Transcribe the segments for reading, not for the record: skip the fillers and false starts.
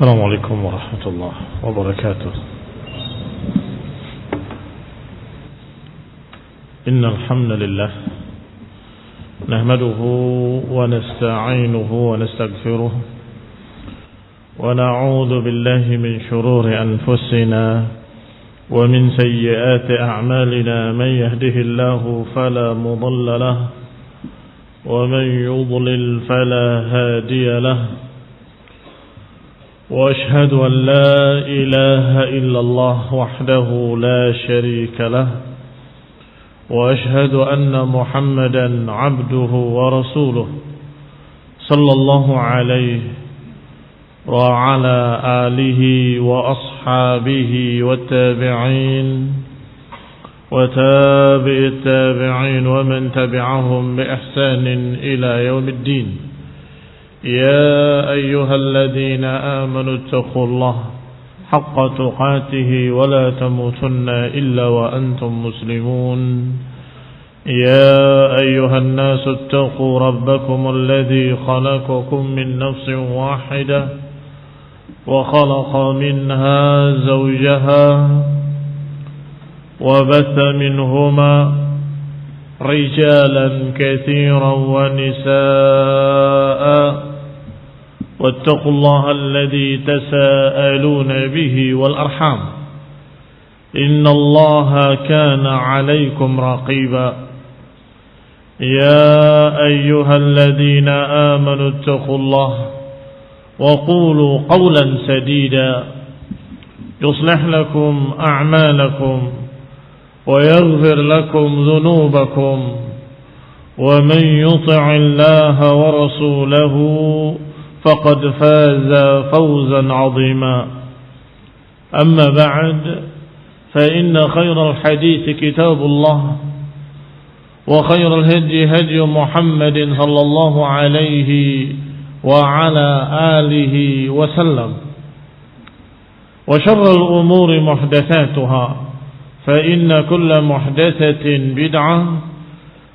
السلام عليكم ورحمة الله وبركاته. إن الحمد لله نحمده ونستعينه ونستغفره ونعوذ بالله من شرور أنفسنا ومن سيئات أعمالنا. من يهده الله فلا مضل له ومن يضلل فلا هادي له. وأشهد أن لا إله إلا الله وحده لا شريك له. وأشهد أن محمدا عبده ورسوله صلى الله عليه وعلى آله وأصحابه والتابعين وتابع التابعين ومن تبعهم بإحسان إلى يوم الدين. يا أيها الذين آمنوا اتقوا الله حق تقاته ولا تموتن إلا وأنتم مسلمون. يا أيها الناس اتقوا ربكم الذي خلقكم من نفس واحدة وخلق منها زوجها وبث منهما رجالا كثيرا ونساء. واتقوا الله الذي تساءلون به والأرحام إن الله كان عليكم رقيبا. يا أيها الذين آمنوا اتقوا الله وقولوا قولا سديدا يصلح لكم أعمالكم ويغفر لكم ذنوبكم. ومن يطع الله ورسوله فقد فاز فوزا عظيما. أما بعد فإن خير الحديث كتاب الله وخير الهدي هدي محمد صلى الله عليه وعلى آله وسلم. وشر الأمور محدثاتها فإن كل محدثة بدعة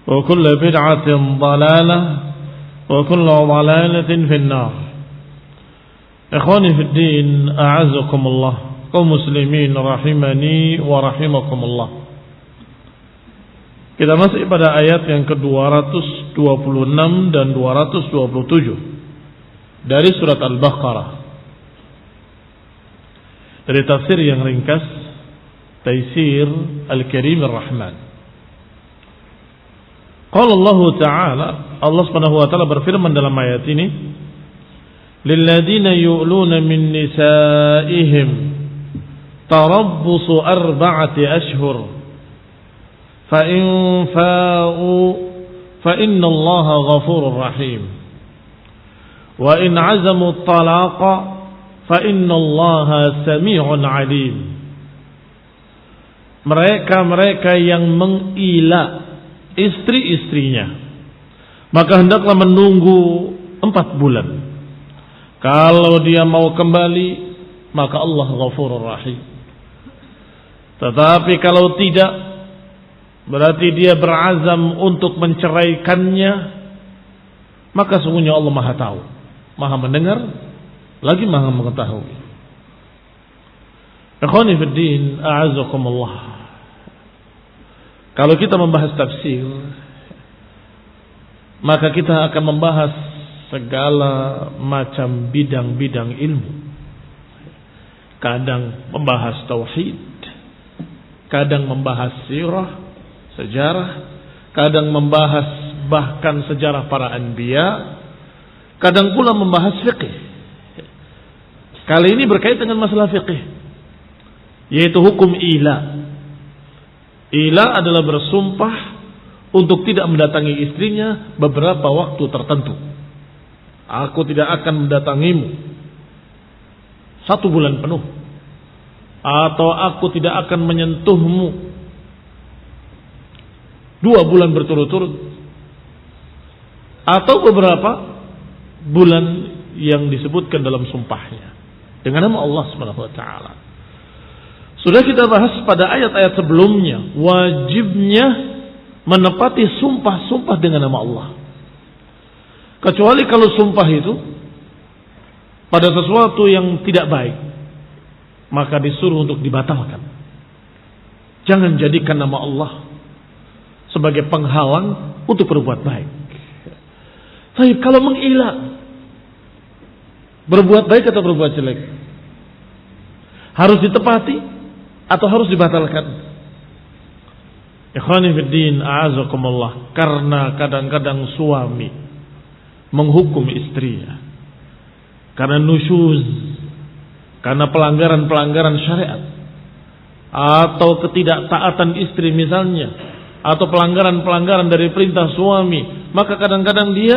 وكل بدعة ضلالة وكل ضلالة في النار. إخواني في الدين أعزكم الله kaum muslimin rahimani wa rahimakumullah. Kita masih pada ayat yang ke-226 dan 227 dari surat Al-Baqarah. Dari tafsir yang ringkas Taisir Al-Karim Ar-Rahman. Qala Allah Ta'ala, Allah Subhanahu wa taala berfirman dalam ayat ini, "Lilladzina yu'luna min nisaihim tarabbusu arba'ati ashhur fa in fa'u fa inna Allaha ghafurur rahim wa in 'azamu at-talaqa fa inna Allaha sami'un 'alim." Mereka yang mengila istri-istrinya, maka hendaklah menunggu 4 bulan. Kalau dia mau kembali, maka Allah Ghafurur Rahim. Tetapi kalau tidak, berarti dia berazam untuk menceraikannya, maka sungguhnya Allah Maha tahu, Maha mendengar, lagi Maha mengetahui. Ikhwani fid din, a'azzakumullah. Kalau kita membahas tafsir, maka kita akan membahas segala macam bidang-bidang ilmu. Kadang membahas tauhid, kadang membahas sirah, sejarah, kadang membahas bahkan sejarah para anbiya, kadang pula membahas fiqih. Kali ini berkaitan dengan masalah fiqih, yaitu hukum ila. Ila adalah bersumpah untuk tidak mendatangi istrinya beberapa waktu tertentu. Aku tidak akan mendatangimu 1 bulan penuh, atau aku tidak akan menyentuhmu 2 bulan berturut-turut, atau beberapa bulan yang disebutkan dalam sumpahnya dengan nama Allah Subhanahu wa taala. Sudah kita bahas pada ayat-ayat sebelumnya, wajibnya menepati sumpah-sumpah dengan nama Allah. Kecuali kalau sumpah itu pada sesuatu yang tidak baik, maka disuruh untuk dibatalkan. Jangan jadikan nama Allah sebagai penghalang untuk berbuat baik. Tapi kalau mengilah, berbuat baik atau berbuat jelek, harus ditepati atau harus dibatalkan? Ikhwani fiddin, a'azakumullah. Karena kadang-kadang suami menghukum istrinya karena nusyuz, karena pelanggaran-pelanggaran syariat, atau ketidaktaatan istri misalnya, atau pelanggaran-pelanggaran dari perintah suami, maka kadang-kadang dia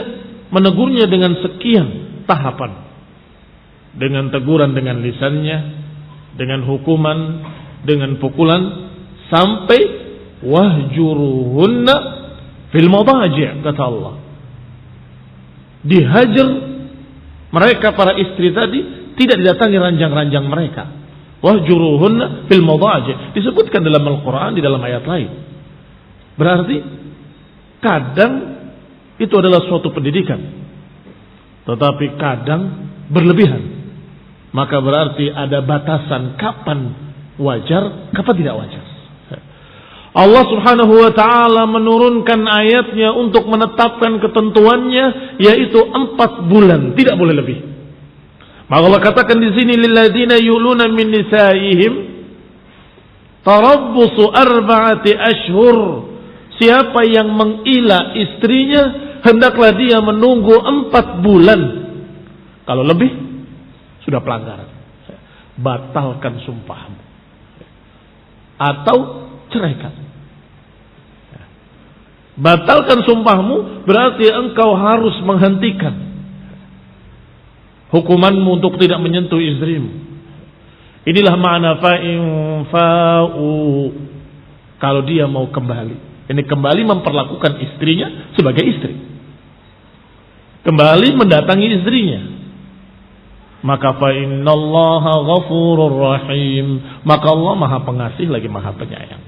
menegurnya dengan sekian tahapan. Dengan teguran dengan lisannya, dengan hukuman, dengan pukulan, sampai wahjuruhunna fil madaji', kata Allah. Dihajar mereka, para istri tadi, tidak didatangi ranjang-ranjang mereka. Wahjuruhunna fil madaji', disebutkan dalam Al-Quran di dalam ayat lain. Berarti kadang itu adalah suatu pendidikan, tetapi kadang berlebihan. Maka berarti ada batasan kapan wajar, kapan tidak wajar. Allah subhanahu wa ta'ala menurunkan ayatnya untuk menetapkan ketentuannya, yaitu 4 bulan, tidak boleh lebih. Maka Allah katakan di sini, lilladzina yuluna min nisaihim tarabbusu 4 ashhur. Siapa yang mengilah istrinya, hendaklah dia menunggu 4 bulan. Kalau lebih, sudah pelanggaran. Batalkan sumpahmu atau ceraikan. Batalkan sumpahmu berarti engkau harus menghentikan hukumanmu untuk tidak menyentuh istrimu. Inilah makna fa'u, kalau dia mau kembali. Ini kembali memperlakukan istrinya sebagai istri, kembali mendatangi istrinya. Maka fa'innallaha ghafurur rahim, maka Allah maha pengasih lagi maha penyayang,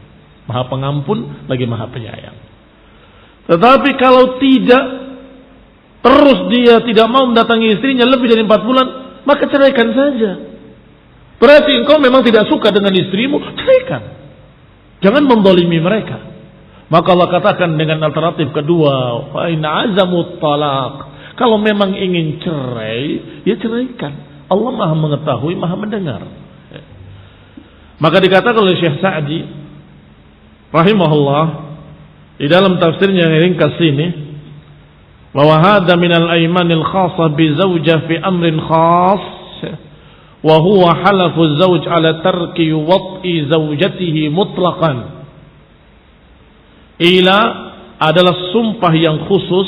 maha pengampun lagi maha penyayang. Tetapi kalau tidak, terus dia tidak mau mendatangi istrinya lebih dari 4 bulan, maka ceraikan saja. Berarti engkau memang tidak suka dengan istrimu, ceraikan. Jangan menzalimi mereka. Maka Allah katakan dengan alternatif kedua, fa in azamut talaq, kalau memang ingin cerai, ya ceraikan. Allah maha mengetahui, maha mendengar. Maka dikatakan oleh Syekh Sa'di rahimahullah di dalam tafsirnya yang ringkas ini, bahwa hadza minal aimanil khassa bi zaujah fi amrin khass, wa huwa halafu zauj ala tarki wat'i zaujatihi mutlaqan. Ila adalah sumpah yang khusus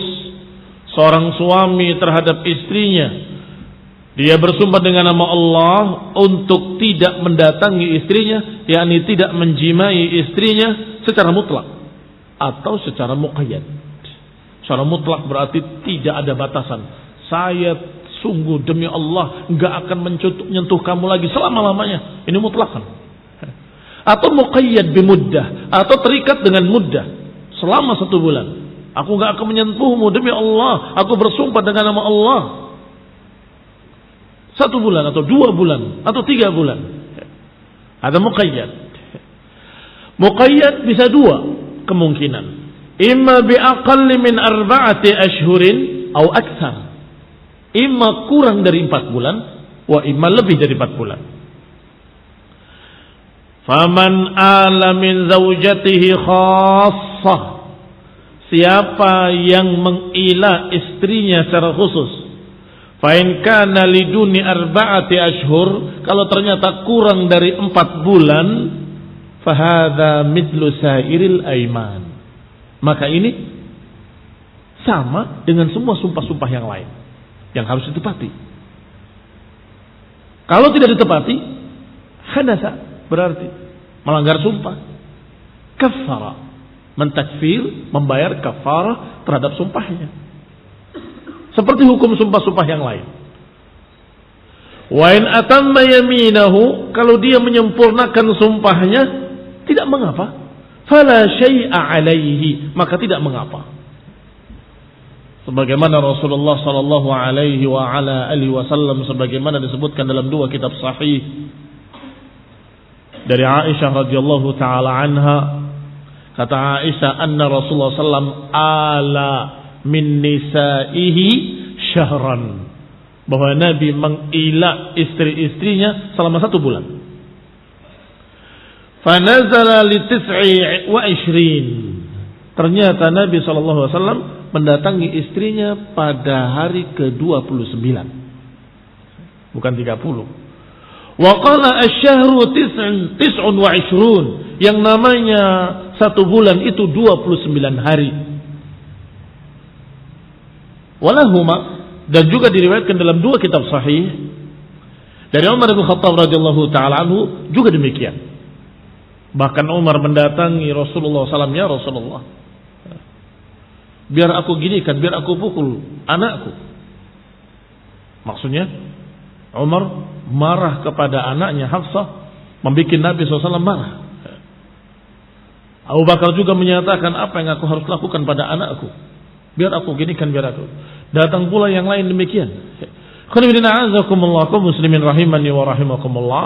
seorang suami terhadap istrinya. Dia bersumpah dengan nama Allah untuk tidak mendatangi istrinya, yakni tidak menjimai istrinya secara mutlak atau secara muqayyad. Secara mutlak berarti tidak ada batasan. Saya sungguh demi Allah enggak akan menyentuh kamu lagi selama-lamanya. Ini mutlakan. Atau muqayyad bimuddah, atau terikat dengan muddah selama 1 bulan. Aku enggak akan menyentuhmu demi Allah. Aku bersumpah dengan nama Allah. 1 bulan atau 2 bulan atau 3 bulan. Ada muqayyad. Muqayyad bisa 2 kemungkinan. Imma biaqalli min 4 ashhurin atau aktsar. Imma kurang dari 4 bulan, wa imma lebih dari 4 bulan. Faman ala min zaujatihi khassah, siapa yang mengilah istrinya secara khusus, fa in kana liduni 4 ashhur, kalau ternyata kurang dari 4 bulan, fahadha mithlu sairil aiman, maka ini sama dengan semua sumpah-sumpah yang lain yang harus ditepati. Kalau tidak ditepati, khanasa, berarti melanggar sumpah. Kafara, mentakfir, membayar kafarah terhadap sumpahnya, seperti hukum sumpah-sumpah yang lain. Wa in atamma yaminahu, kalau dia menyempurnakan sumpahnya, tidak mengapa. Fala syai'a alaihi, maka tidak mengapa. Sebagaimana Rasulullah sallallahu alaihi wa ala alihi wasallam sebagaimana disebutkan dalam dua kitab sahih dari Aisyah radhiyallahu taala anha, kata Aisyah anna Rasulullah sallam ala min nisaihi syahran, bahwa Nabi mengila istri-istrinya selama 1 bulan. Fanazala li 29. Ternyata Nabi sallallahu alaihi wasallam mendatangi istrinya pada hari ke-29, bukan 30. Wa qala asy-syahru 29, yang namanya 1 bulan itu 29 hari. Walahuma, dan juga diriwayatkan dalam 2 kitab sahih dari Umar bin Khattab radhiyallahu taala anhu juga demikian. Bahkan Umar mendatangi Rasulullah SAW, ya Rasulullah, biar aku ginikan, biar aku pukul anakku. Maksudnya Umar marah kepada anaknya Hafsah, membuat Nabi SAW marah. Abu Bakar juga menyatakan, apa yang aku harus lakukan pada anakku, biar aku ginikan, biar aku. Datang pula yang lain demikian. Kaum muslimin rahimani wa rahimakumullah.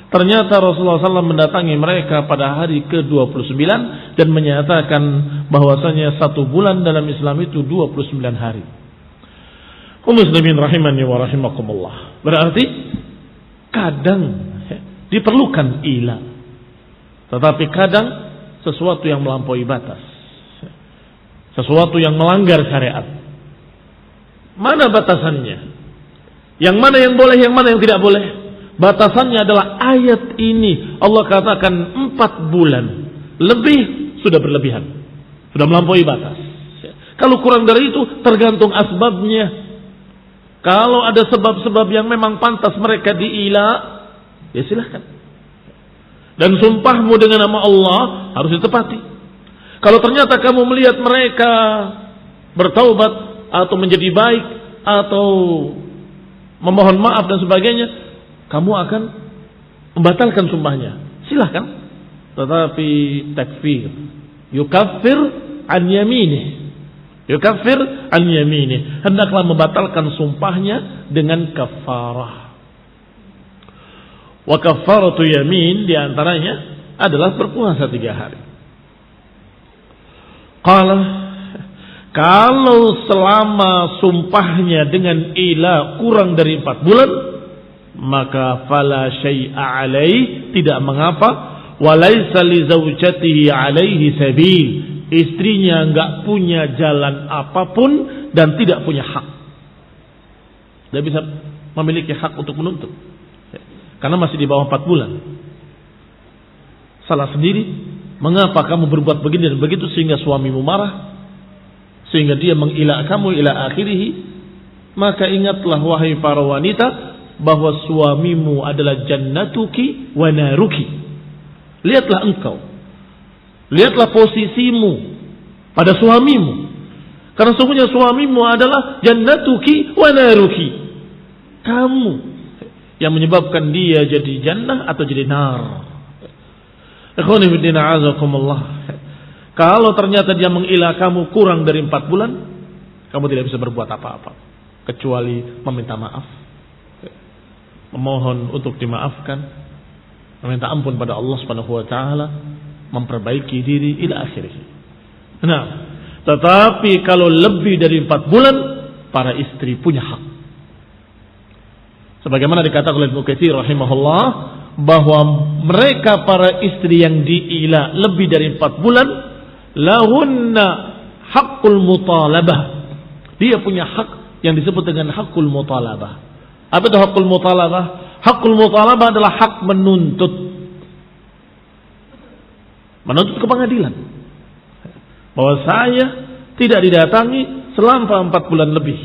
Ternyata Rasulullah SAW mendatangi mereka pada hari ke-29 dan menyatakan bahwasanya 1 bulan dalam Islam itu 29 hari. Kaum muslimin rahimani wa rahimakumullah. Berarti kadang diperlukan ila, tetapi kadang sesuatu yang melampaui batas, sesuatu yang melanggar syariat. Mana batasannya? Yang mana yang boleh, yang mana yang tidak boleh? Batasannya adalah ayat ini. Allah katakan 4 bulan lebih sudah berlebihan, sudah melampaui batas. Kalau kurang dari itu tergantung asbabnya. Kalau ada sebab-sebab yang memang pantas mereka diila, ya silahkan. Dan sumpahmu dengan nama Allah harus ditepati. Kalau ternyata kamu melihat mereka bertaubat atau menjadi baik atau memohon maaf dan sebagainya, kamu akan membatalkan sumpahnya, silahkan. Tetapi takfir, yukaffir an yaminih, yukaffir an yaminih, hendaklah membatalkan sumpahnya dengan kafarah. Wa kafaratu yamin diantaranya adalah berpuasa 3 hari. Kalau selama sumpahnya dengan ila kurang dari 4 bulan, maka fala syai'a alaih, tidak mengapa. Walaysa li zawjatihi alaihi sabil, istrinya enggak punya jalan apapun dan tidak punya hak. Tidak bisa memiliki hak untuk menuntut, karena masih di bawah 4 bulan. Salah sendiri, mengapa kamu berbuat begini dan begitu sehingga suamimu marah, sehingga dia mengilah kamu ila akhirih. Maka ingatlah wahai para wanita, bahwa suamimu adalah jannatuki wa naruki. Lihatlah engkau, lihatlah posisimu pada suamimu, karena sesungguhnya suamimu adalah jannatuki wa naruki. Kamu yang menyebabkan dia jadi jannah atau jadi nar. Ikhwani fillah azakumullah. Kalau ternyata dia mengilah kamu kurang dari 4 bulan, kamu tidak bisa berbuat apa-apa kecuali meminta maaf, memohon untuk dimaafkan, meminta ampun pada Allah Subhanahu wa taala, memperbaiki diri ila akhirih. Nah, tetapi kalau lebih dari 4 bulan, para istri punya hak. Sebagaimana dikatakan oleh Ibnu Katsir rahimahullah, bahwa mereka para istri yang diila lebih dari 4 bulan, lahunna haqqul mutalabah. Dia punya hak yang disebut dengan haqqul mutalabah. Apa itu haqqul mutalabah? Haqqul mutalabah adalah hak menuntut. Menuntut ke pengadilan, bahwa saya tidak didatangi selama 4 bulan lebih.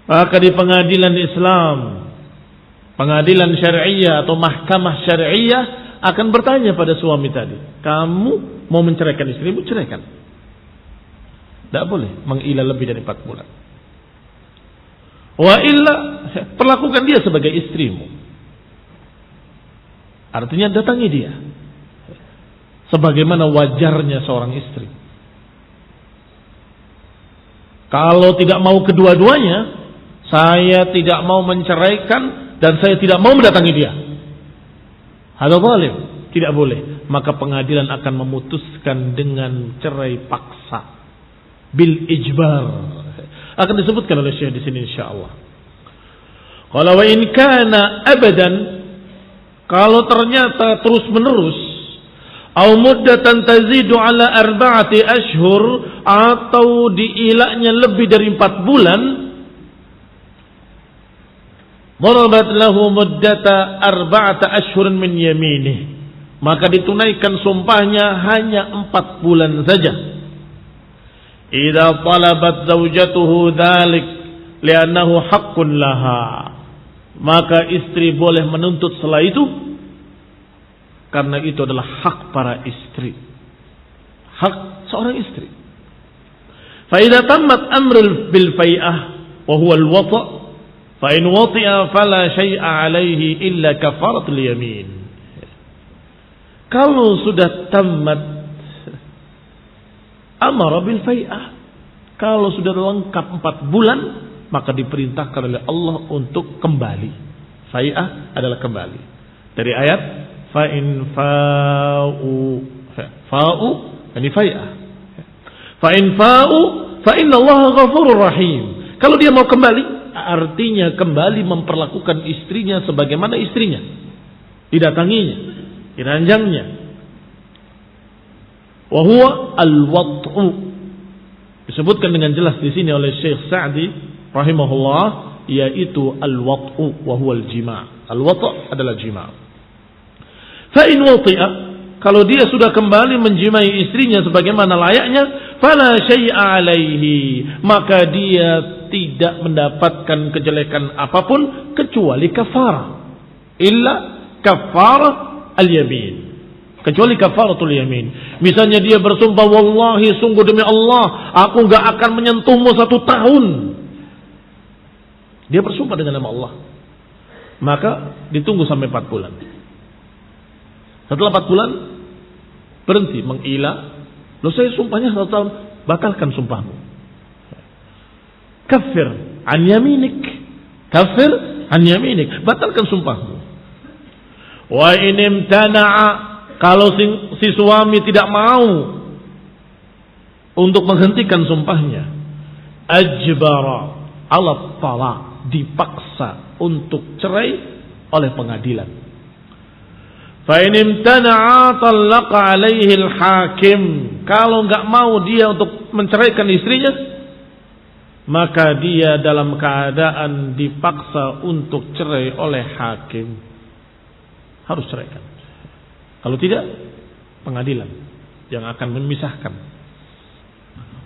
Maka di pengadilan Islam, pengadilan syariah atau mahkamah syariah akan bertanya pada suami tadi, kamu mau menceraikan istrimu, ceraikan. Tidak boleh mengilah lebih dari 4 bulan. Wa illa, perlakukan dia sebagai istrimu. Artinya datangi dia sebagaimana wajarnya seorang istri. Kalau tidak mau kedua-duanya, saya tidak mau menceraikan dan saya tidak mau mendatangi dia. Hada zalim, tidak boleh. Maka pengadilan akan memutuskan dengan cerai paksa, bil ijbar. Akan disebutkan oleh Syekh di sini insyaallah. Kalau wa in kana abadan, kalau ternyata terus-menerus, au muddatan tazidu ala 4 ashhur, atau diilaknya lebih dari 4 bulan, darabat lahu muddata 4 ashhurin min yaminih, maka ditunaikan sumpahnya hanya 4 bulan saja. Idza talabat zaujatuhu dzalik li'annahu haqqun laha, maka istri boleh menuntut setelah itu karena itu adalah hak para istri, hak seorang istri. Fa idza tammat amrul bil fai'ah wa huwa al wata', fa in wati'a fala syai'a alaihi illa kafaratul yamin. Kalau sudah tamat amara bil fai'ah, kalau sudah lengkap 4 bulan, maka diperintahkan oleh Allah untuk kembali. Fai'ah adalah kembali. Dari ayat fa in fa'u ini fai'ah. Fa in fa'u fa innallaha ghafurur rahim. Kalau dia mau kembali, artinya kembali memperlakukan istrinya sebagaimana istrinya, didatanginya, diranjangnya. Wa huwa al-wat'u, disebutkan dengan jelas di sini oleh Syekh Sa'di rahimahullah, yaitu al-wat'u wa huwa al-jima'. Al-wat' adalah jima'. Fa in wati'a, kalau dia sudah kembali menjimai istrinya sebagaimana layaknya, fala syai'a alaihi, maka dia tidak mendapatkan kejelekan apapun kecuali kafarah, illa kafarah al-yamin, kecuali kafaratul yamin. Misalnya dia bersumpah, wallahi sungguh demi Allah aku enggak akan menyentuhmu 1 tahun. Dia bersumpah dengan nama Allah, maka ditunggu sampai 4 bulan. Setelah 4 bulan berhenti mengilah. Loh, saya sumpahnya 1 tahun. Batalkan sumpahmu. Kafir an yaminik. Kafir an yaminik. Batalkan sumpahmu. Wa in imtana'a, kalau si suami tidak mau untuk menghentikan sumpahnya, ajbara ala talaq, dipaksa untuk cerai oleh pengadilan. Fa in imtana'a talaqa alaihi al-hakim, kalau enggak mau dia untuk menceraikan istrinya, maka dia dalam keadaan dipaksa untuk cerai oleh hakim. Harus ceraikan. Kalau tidak, pengadilan yang akan memisahkan.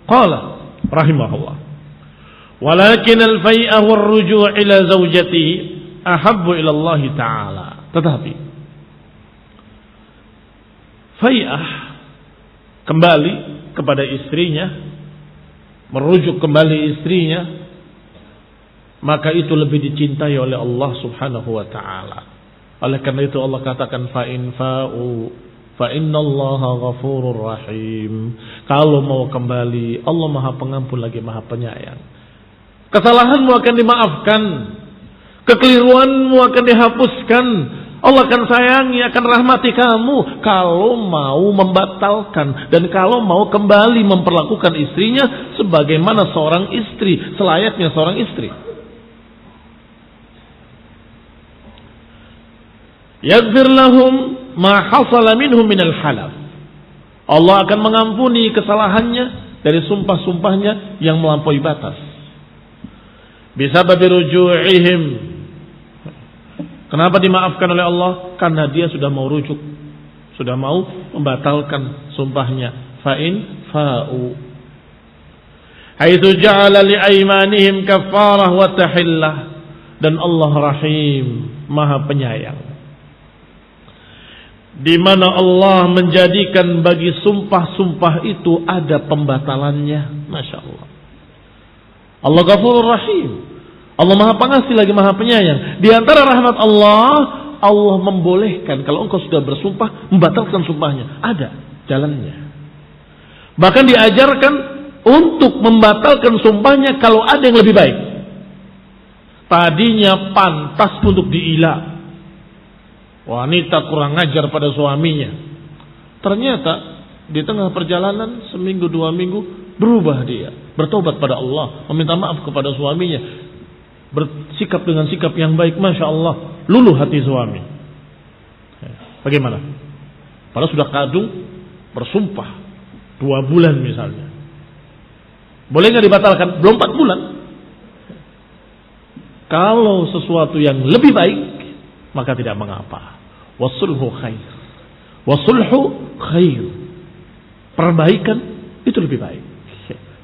Qala rahimahullah, walakin al-fai'ah war-ruju' ila zawjatihi ahabbu ila Allah Ta'ala. Tetapi fai'ah, kembali kepada istrinya, merujuk kembali istrinya, maka itu lebih dicintai oleh Allah Subhanahu wa Ta'ala. Oleh karena itu Allah katakan fa in fa'u fa innallaha ghafurur rahim. Kalau mau kembali, Allah Maha Pengampun lagi Maha Penyayang. Kesalahanmu akan dimaafkan, kekeliruanmu akan dihapuskan. Allah akan sayangi, akan rahmati kamu kalau mau membatalkan dan kalau mau kembali memperlakukan istrinya sebagaimana seorang istri, selayaknya seorang istri. Yaghfir lahum ma hasala minhum minal halaf. Allah akan mengampuni kesalahannya dari sumpah-sumpahnya yang melampaui batas. Bisababi ruju'ihim. Kenapa dimaafkan oleh Allah? Karena dia sudah mau rujuk, sudah mau membatalkan sumpahnya. Fa'in fa'u, haitsu ja'ala li'aymanihim kafarah wa tahillah. Dan Allah Rahim, Maha Penyayang, di mana Allah menjadikan bagi sumpah-sumpah itu ada pembatalannya. Masya Allah. Allah Ghafurur Rahim, Allah Maha Pengasih lagi Maha Penyayang. Di antara rahmat Allah, Allah membolehkan kalau engkau sudah bersumpah membatalkan sumpahnya. Ada jalannya. Bahkan diajarkan untuk membatalkan sumpahnya kalau ada yang lebih baik. Tadinya pantas untuk diila. Wanita kurang ajar pada suaminya. Ternyata di tengah perjalanan seminggu 2 minggu berubah dia, bertobat pada Allah, meminta maaf kepada suaminya, bersikap dengan sikap yang baik, masya Allah, luluh hati suami. Bagaimana? Padahal sudah kadung bersumpah 2 bulan misalnya. Boleh nggak dibatalkan? Belum 4 bulan. Kalau sesuatu yang lebih baik, maka tidak mengapa. Wasulhu khair. Wasulhu khair. Perbaikan itu lebih baik.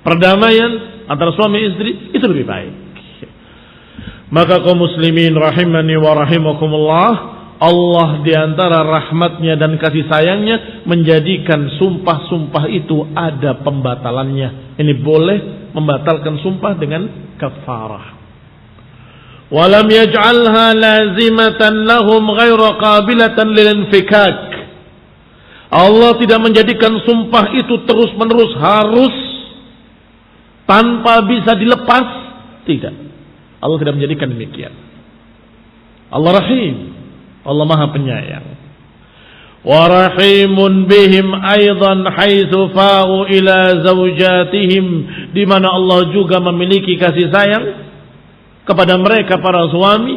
Perdamaian antara suami istri itu lebih baik. Maka kaum muslimin rahimani wa rahimakumullah, Allah diantara rahmatnya dan kasih sayangnya menjadikan sumpah-sumpah itu ada pembatalannya. Ini boleh membatalkan sumpah dengan kafarah. Walam yaj'alha lazimatan lahum ghairu qabilatan lil infikak. Allah tidak menjadikan sumpah itu terus-menerus harus tanpa bisa dilepas. Tidak. Allah tidak menjadikan demikian. Allah Rahim. Allah Maha Penyayang. Wa rahimun bihim aidan haitsu fa'u ila zaujatihim, di mana Allah juga memiliki kasih sayang kepada mereka para suami,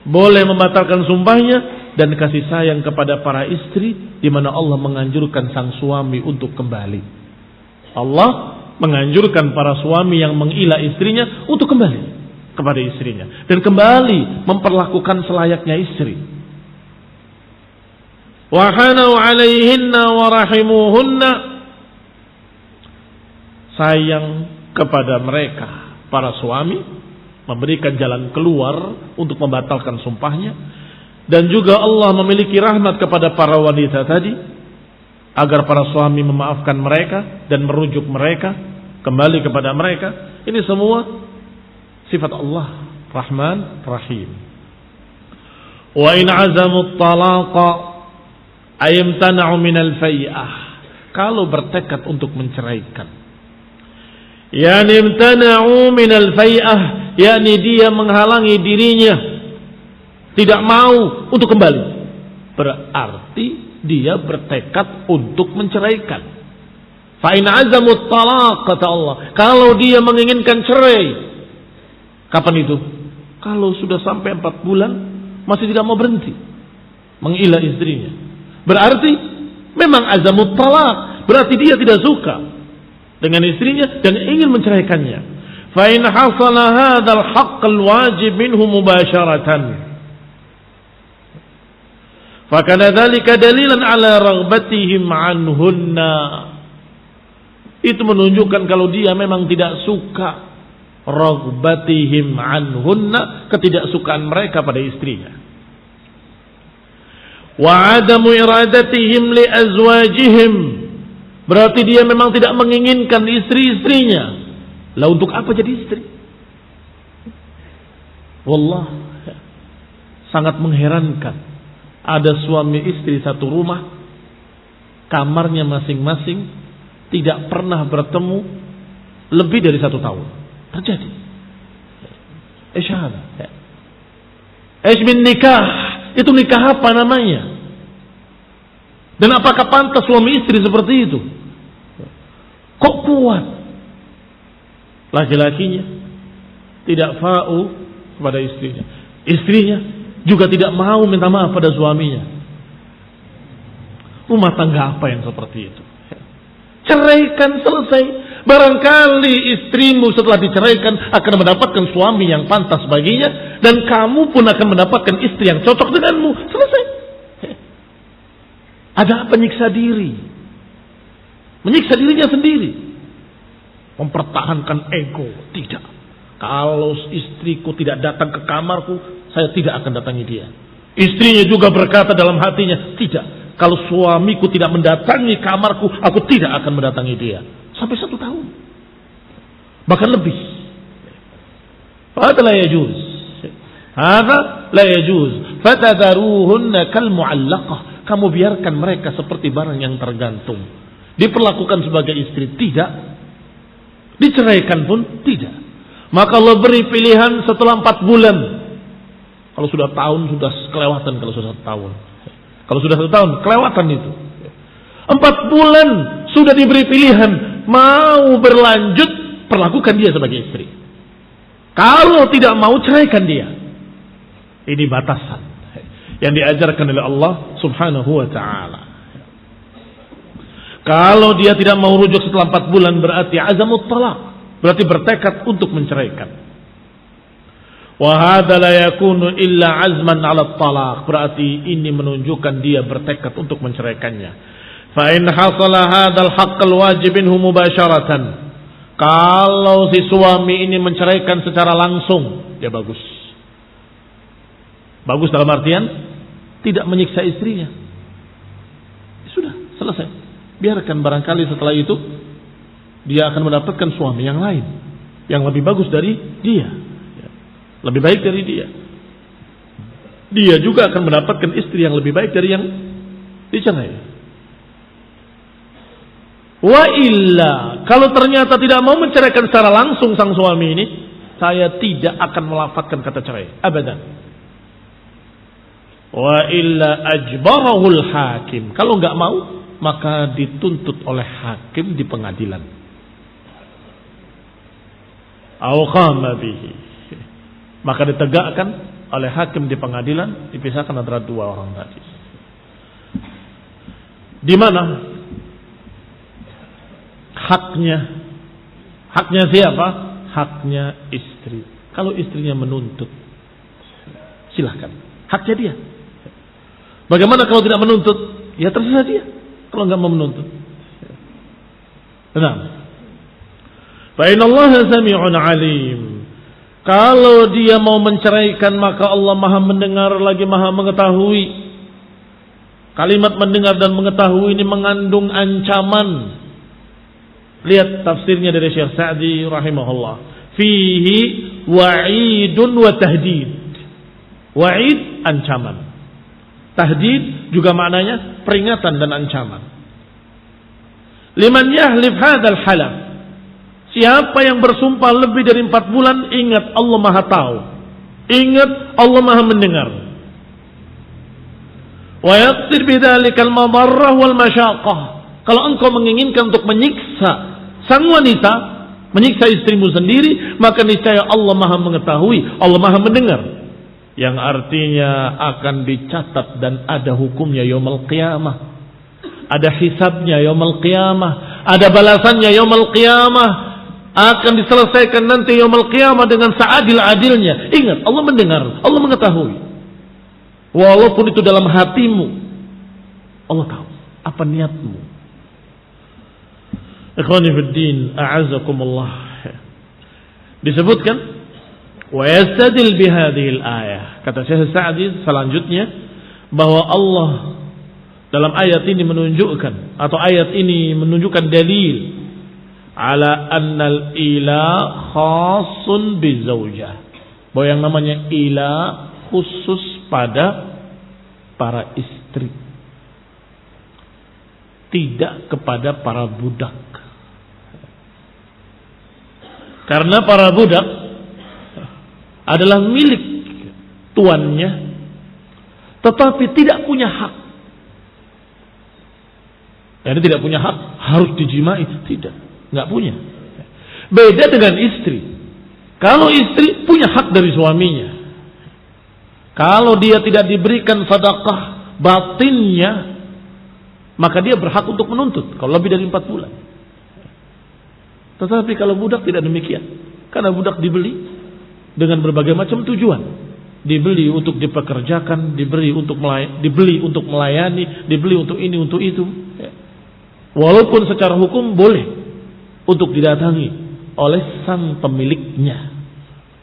boleh membatalkan sumpahnya, dan kasih sayang kepada para istri, di mana Allah menganjurkan sang suami untuk kembali. Allah menganjurkan para suami yang mengilah istrinya untuk kembali kepada istrinya dan kembali memperlakukan selayaknya istri. Wa hanau 'alaihinna wa rahimuhunna, sayang kepada mereka para suami, memberikan jalan keluar untuk membatalkan sumpahnya, dan juga Allah memiliki rahmat kepada para wanita tadi agar para suami memaafkan mereka dan merujuk mereka kembali kepada mereka. Ini semua sifat Allah Rahman Rahim. Wa in azamu talaqa ayamtana'u minal fai'ah, kalau bertekad untuk menceraikan, yani imtana'u minal fai'ah, yakni dia menghalangi dirinya, tidak mau untuk kembali, berarti dia bertekad untuk menceraikan. Fa in azamu talaq, kata Allah, kalau dia menginginkan cerai, kapan itu? Kalau sudah sampai 4 bulan masih tidak mau berhenti mengilah istrinya, berarti memang azamut talaq, berarti dia tidak suka dengan istrinya dan ingin menceraikannya. Fa in hasala hadzal haqq al-wajib minhu mubasharatan, fa kana dzalika dalilan ala raghbatihim anhunna. Itu menunjukkan kalau dia memang tidak suka, raghbatihim anhunna, ketidaksukaan mereka pada istrinya. Wa adamu iradatihim li azwajihim, berarti dia memang tidak menginginkan istri-istrinya. Lah untuk apa jadi istri? Wallah, sangat mengherankan. Ada suami istri satu rumah, kamarnya masing-masing, tidak pernah bertemu lebih dari 1 tahun. Terjadi. Isyhad. Ish min nikah. Itu nikah apa namanya? Dan apakah pantas suami istri seperti itu? Kok kuat laki-lakinya tidak fa'u kepada istrinya, istrinya juga tidak mau minta maaf pada suaminya? Rumah tangga apa yang seperti itu? Ceraikan, selesai. Barangkali istrimu setelah diceraikan akan mendapatkan suami yang pantas baginya, dan kamu pun akan mendapatkan istri yang cocok denganmu. Selesai. Ada apa nyiksa diri? Menyiksa dirinya sendiri, mempertahankan ego. Tidak. Kalau istriku tidak datang ke kamarku, saya tidak akan datangi dia. Istrinya juga berkata dalam hatinya, tidak, kalau suamiku tidak mendatangi kamarku, aku tidak akan mendatangi dia. Sampai 1 tahun, bahkan lebih. Hada la yajuz. Hada la yajuz. Fatadaruhunna kal mu'allaqah. Kamu biarkan mereka seperti barang yang tergantung, diperlakukan sebagai istri. Tidak. Diceraikan pun tidak. Maka Allah beri pilihan setelah 4 bulan. Kalau sudah tahun, sudah kelewatan. Kalau sudah 1 tahun, kalau sudah 1 tahun, kelewatan itu. 4 bulan sudah diberi pilihan. Mau berlanjut, perlakukan dia sebagai istri. Kalau tidak mau, ceraikan dia. Ini batasan yang diajarkan oleh Allah subhanahu wa ta'ala. Kalau dia tidak mau rujuk setelah 4 bulan, berarti azamut talaq, berarti bertekad untuk menceraikan. Wa hadza la yakunu illa azman 'ala talaq, berarti ini menunjukkan dia bertekad untuk menceraikannya. Fa in hasala hadzal haqqal wajib minhu mubasharatan, kalau si suami ini menceraikan secara langsung, ya bagus. Bagus dalam artian tidak menyiksa istrinya. Sudah, selesai. Biarkan, barangkali setelah itu dia akan mendapatkan suami yang lain, yang lebih bagus dari dia, lebih baik dari dia. Dia juga akan mendapatkan istri yang lebih baik dari yang dicerai. Wa illa, kalau ternyata tidak mau menceraikan secara langsung sang suami ini, saya tidak akan melafadzkan kata cerai, abadan. Wa illa ajbarahul hakim, kalau nggak mau maka dituntut oleh hakim di pengadilan. Au qama bihi, maka ditegakkan oleh hakim di pengadilan, dipisahkan antara 2 orang tadi. Di mana haknya siapa? Haknya istri. Kalau istrinya menuntut, silahkan, haknya dia. Bagaimana kalau tidak menuntut? Ya terserah dia. Kalau enggak mau menuntut. Nah, fa innallaha sami'un alim. Kalau dia mau menceraikan, maka Allah Maha mendengar lagi Maha mengetahui. Kalimat mendengar dan mengetahui ini mengandung ancaman. Lihat tafsirnya dari Syekh Sa'di rahimahullah. Fihi wa'idun wa tahdid. Wa'id, ancaman. Tahdid juga maknanya peringatan dan ancaman. Liman yahlif hadzal halaf, siapa yang bersumpah lebih dari 4 bulan, ingat Allah Maha tahu, ingat Allah Maha mendengar. Wa yaqsid bidzalikal madarrah wal masyaqqah, kalau engkau menginginkan untuk menyiksa sang wanita, menyiksa istrimu sendiri, maka niscaya Allah Maha mengetahui, Allah Maha mendengar, yang artinya akan dicatat dan ada hukumnya yaumul qiyamah, ada hisabnya yaumul qiyamah, ada balasannya yaumul qiyamah, akan diselesaikan nanti yaumul qiyamah dengan seadil-adilnya. Ingat, Allah mendengar, Allah mengetahui. Walaupun itu dalam hatimu, Allah tahu apa niatmu. Ikhwani fiddin, a'azzakumullah. Disebutkan wa yastadil bihadhil ayah, kata Syekh Sa'di selanjutnya, bahwa Allah dalam ayat ini menunjukkan, atau ayat ini menunjukkan dalil ala annal ila khasun bizaujah, bahwa yang namanya ila khusus pada para istri, tidak kepada para budak. Karena para budak adalah milik tuannya, tetapi tidak punya hak. Jadi tidak punya hak harus dijimai, tidak, nggak punya. Beda dengan istri. Kalau istri punya hak dari suaminya, kalau dia tidak diberikan sedekah batinnya, maka dia berhak untuk menuntut kalau lebih dari 4 bulan. Tetapi kalau budak tidak demikian, karena budak dibeli dengan berbagai macam tujuan. Dibeli untuk dipekerjakan, dibeli untuk melayani, dibeli untuk ini, untuk itu. Walaupun secara hukum boleh untuk didatangi oleh sang pemiliknya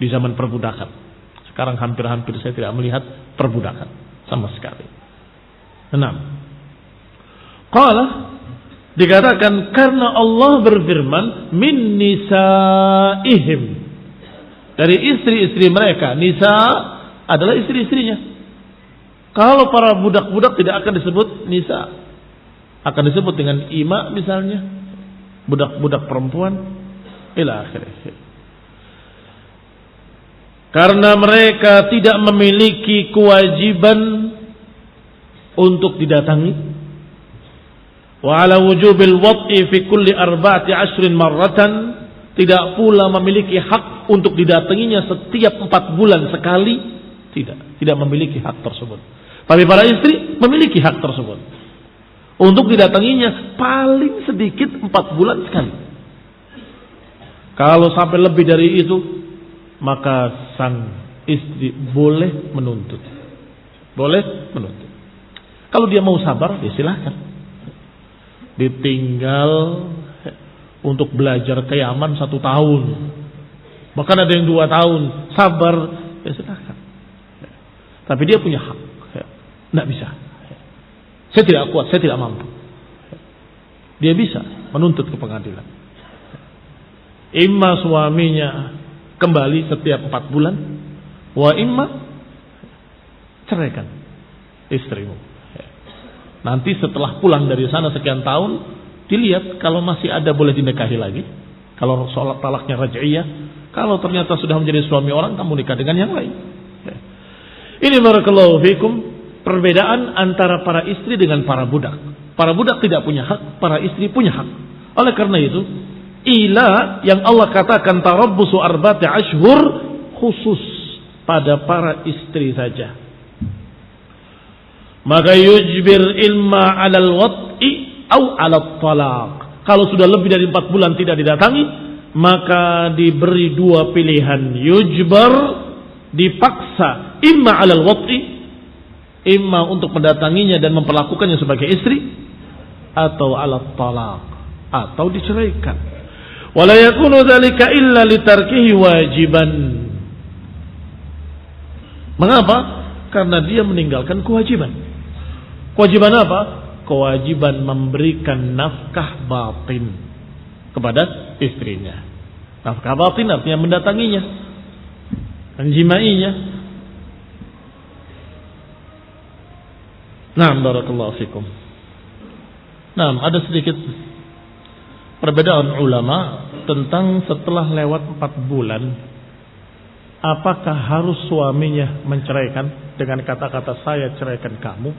di zaman perbudakan. Sekarang hampir-hampir saya tidak melihat perbudakan sama sekali. 6. Qala, dikatakan karena Allah berfirman min nisaihim, dari istri-istri mereka. Nisa adalah istri-istrinya. Kalau para budak-budak tidak akan disebut nisa, akan disebut dengan ima misalnya, budak-budak perempuan, ila akhirih. Karena mereka tidak memiliki kewajiban untuk didatangi. Wa ala wujubil wad'i fi kulli arba'ati ashrin marratan, tidak pula memiliki hak untuk didatanginya setiap 4 bulan sekali, tidak memiliki hak tersebut. Tapi para istri memiliki hak tersebut untuk didatanginya paling sedikit 4 bulan sekali. Kalau sampai lebih dari itu, maka sang istri boleh menuntut. Boleh menuntut. Kalau dia mau sabar, ya silahkan. Ditinggal untuk belajar ke Yaman 1 tahun. Bahkan ada yang 2 tahun. Sabar, ya silahkan. Tapi dia punya hak. Tidak bisa. Saya tidak kuat, saya tidak mampu. Dia bisa menuntut ke pengadilan. Imma suaminya kembali setiap 4 bulan, wa imma ceraikan istrimu. Nanti setelah pulang dari sana sekian tahun, dilihat kalau masih ada boleh dinikahi lagi. Kalau soal talaknya raj'iyah, kalau ternyata sudah menjadi suami orang, kamu nikah dengan yang lain. Ini barakallahu fikum perbedaan antara para istri dengan para budak. Para budak tidak punya hak, para istri punya hak. Oleh karena itu, ila yang Allah katakan tarabbusu arba'ati ashhur khusus pada para istri saja. Maka yujbir ilma 'alal wat'i au 'alat talaq. Kalau sudah lebih dari 4 bulan tidak didatangi, maka diberi 2 pilihan. Yujbar, dipaksa, imma 'alal wat'i, imma untuk mendatanginya dan memperlakukannya sebagai istri, atau 'alat talaq, atau diceraikan. Wala yakunu dzalika illa litarkihi wajiban. Mengapa? Karena dia meninggalkan kewajiban. Kewajiban apa? Kewajiban memberikan nafkah batin kepada istrinya. Nafkah batin artinya mendatanginya, menjimainya. Naam, barakallahu fikum. Naam, ada sedikit perbedaan ulama tentang setelah lewat 4 bulan, apakah harus suaminya menceraikan dengan kata-kata saya ceraikan kamu,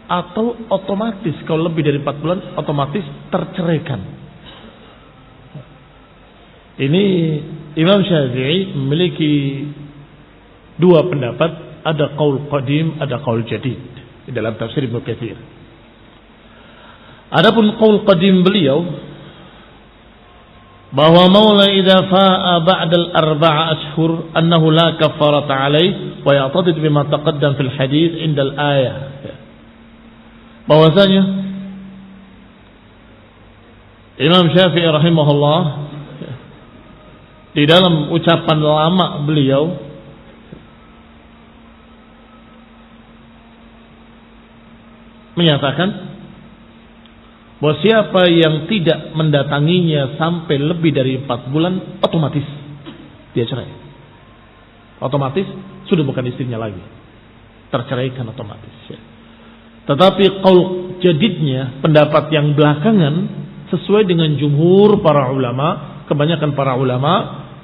atau otomatis kalau lebih dari 4 bulan otomatis terceraikan. Ini Imam Syafi'i memiliki 2 pendapat, ada qaul qadim, ada qaul jadid di dalam tafsir Ibnu Katsir. Adapun qaul qadim beliau bahwa maula idza fa'a ba'da al-4 ashhur annahu la kafarata alayhi wa ya'tadid bima taqaddam fil hadits inda al-ayah. Bahwasanya Imam Syafi'i rahimahullah di dalam ucapan lama beliau menyatakan bahwa siapa yang tidak mendatanginya sampai lebih dari 4 bulan, otomatis dia cerai. Otomatis sudah bukan istrinya lagi, terceraikan otomatis ya. Tetapi qaul jadidnya, pendapat yang belakangan, sesuai dengan jumhur para ulama, kebanyakan para ulama,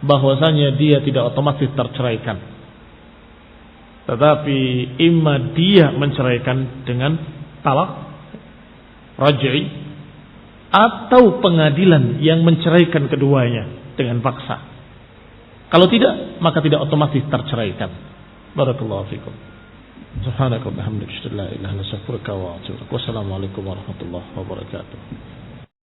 bahwasanya dia tidak otomatis terceraikan. Tetapi imma dia menceraikan dengan talak raj'i, atau pengadilan yang menceraikan keduanya dengan paksa. Kalau tidak, maka tidak otomatis terceraikan. Barakallahu fikum. Subhanaka wa bihamdika, asyhadu an la ilaha illa anta, astaghfiruka wa atubu ilaik. Wassalamualaikum warahmatullahi wabarakatuh.